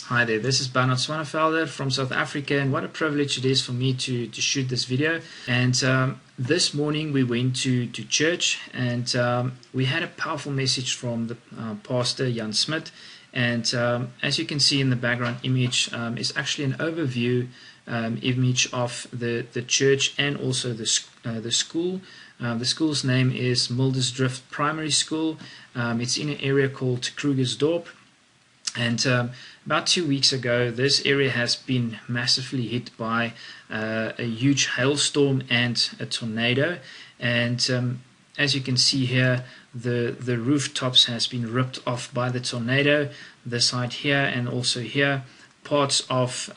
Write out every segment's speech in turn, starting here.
Hi there, this is Bernard Swanefelder from South Africa, and what a privilege it is for me to shoot this video. And this morning we went to church, and we had a powerful message from the pastor Jan Smit. And as you can see in the background image, is actually an overview image of the church and also the school. The school's name is Mildersdrif Primary School. It's in an area called Krugersdorp. And about 2 weeks ago, this area has been massively hit by a huge hailstorm and a tornado. And as you can see here, the rooftops has been ripped off by the tornado. The side here and also here, parts of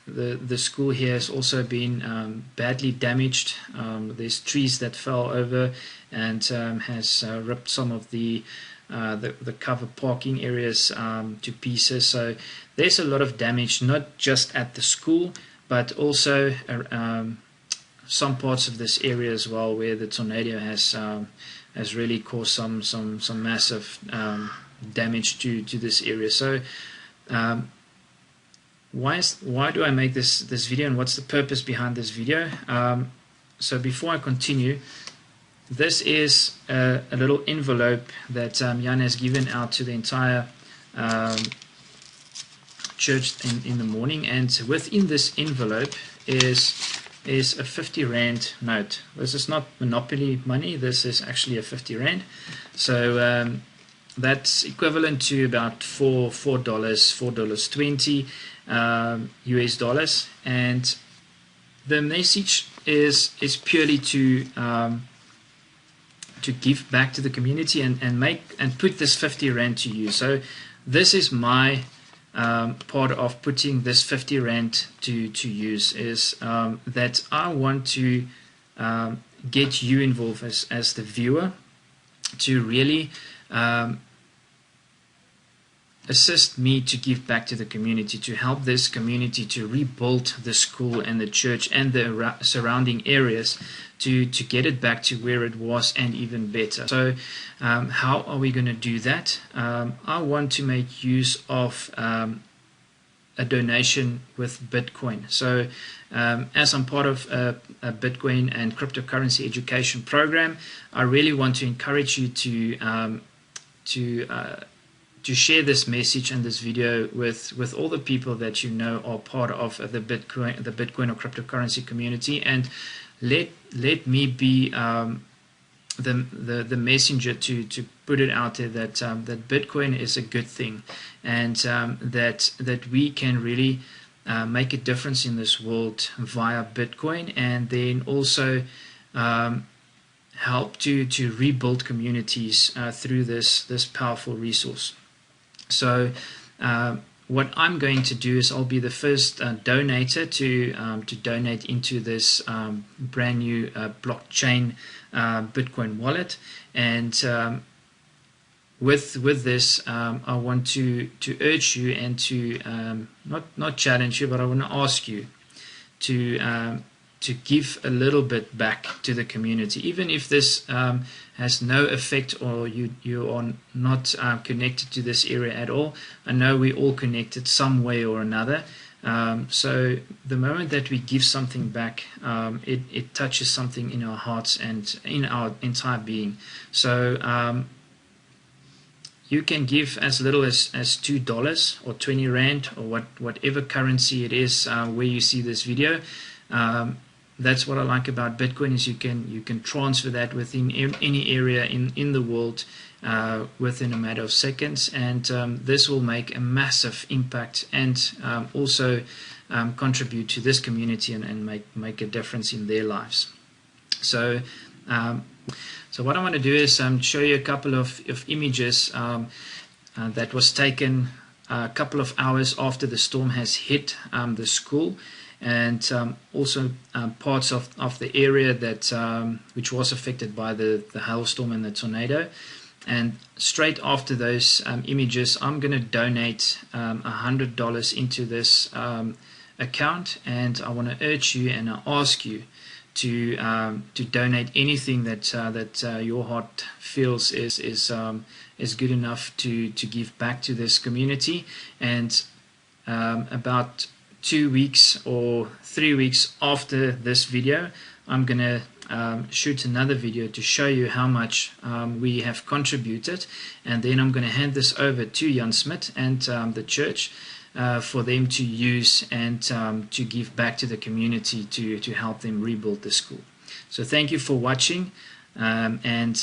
the school here has also been badly damaged. There's trees that fell over and has ripped some of the covered parking areas to pieces. So there's a lot of damage, not just at the school, but also some parts of this area as well, where the tornado has really caused some massive damage to this area. So why do I make this video, and what's the purpose behind this video? So before I continue, this is a little envelope that Jan has given out to the entire church in the morning, and within this envelope is a 50 Rand note. This is not Monopoly money, this is actually a 50 Rand. So that's equivalent to about $4.20 US dollars, and the message is purely to give back to the community and put this 50 Rand to use. So this is my part of putting this 50 Rand to use, is that I want to get you involved as the viewer to really assist me to give back to the community, to help this community to rebuild the school and the church and the surrounding areas to get it back to where it was and even better. So how are we going to do that? I want to make use of a donation with Bitcoin. So as I'm part of a Bitcoin and cryptocurrency education program, I really want to encourage you to share this message and this video with all the people that you know are part of the Bitcoin or cryptocurrency community, and let me be the messenger to put it out there that Bitcoin is a good thing, and that we can really make a difference in this world via Bitcoin, and then also help to rebuild communities through this powerful resource. So what I'm going to do is I'll be the first donator to donate into this brand new blockchain Bitcoin wallet. And with this, I want to urge you and to not challenge you, but I want to ask you to give a little bit back to the community, even if this has no effect, or you are not connected to this area at all. I know we're all connected some way or another. So the moment that we give something back, it touches something in our hearts and in our entire being. So you can give as little as $2 or 20 Rand or whatever currency it is where you see this video. That's what I like about Bitcoin, is you can transfer that within any area in the world within a matter of seconds, and this will make a massive impact and also contribute to this community and make a difference in their lives. So what I want to do is show you a couple of images that was taken a couple of hours after the storm has hit the school, and also parts of the area that which was affected by the hailstorm and the tornado. And straight after those images, I'm going to donate $100 into this account, and I want to urge you and I ask you to donate anything that your heart feels is good enough to give back to this community. And about 2 weeks or 3 weeks after this video, I'm going to shoot another video to show you how much we have contributed, and then I'm going to hand this over to Jan Smit and the church for them to use and to give back to the community to help them rebuild the school. So thank you for watching, and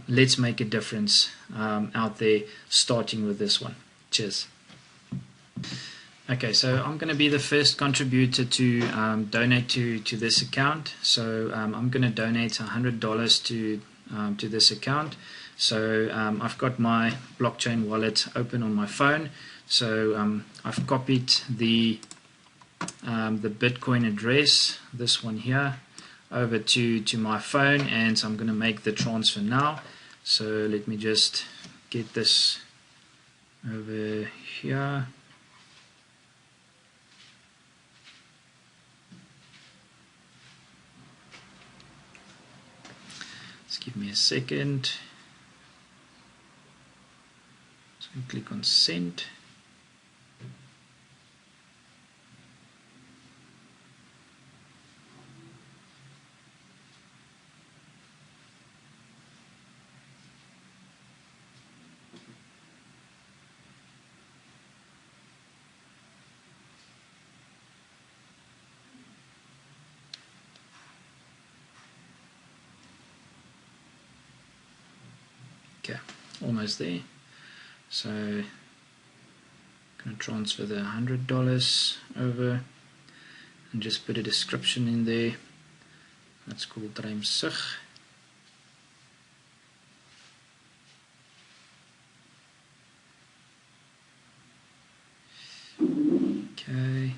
let's make a difference out there, starting with this one. Cheers. Okay, so I'm going to be the first contributor to donate to this account. So I'm going to donate $100 to this account. So I've got my blockchain wallet open on my phone. So I've copied the Bitcoin address, this one here, over to my phone, and so I'm going to make the transfer now. So let me just get this over here. Just give me a second. So click on send. Okay, almost there. So I'm going to transfer the $100 over and just put a description in there. That's called Ruimsig. Okay,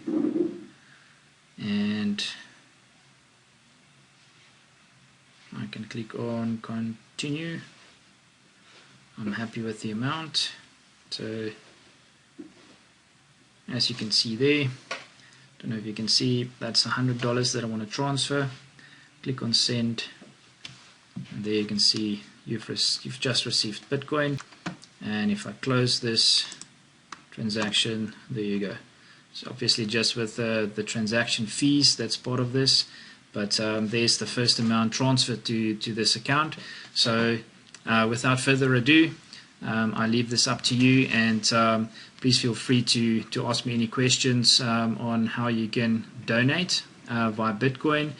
and I can click on continue. I'm happy with the amount. So as you can see there, don't know if you can see, that's $100 that I want to transfer. Click on send, and there you can see you've just received Bitcoin. And if I close this transaction, there you go. So obviously just with the transaction fees, that's part of this, but there's the first amount transferred to this account. So without further ado, I leave this up to you, and please feel free to ask me any questions on how you can donate via Bitcoin.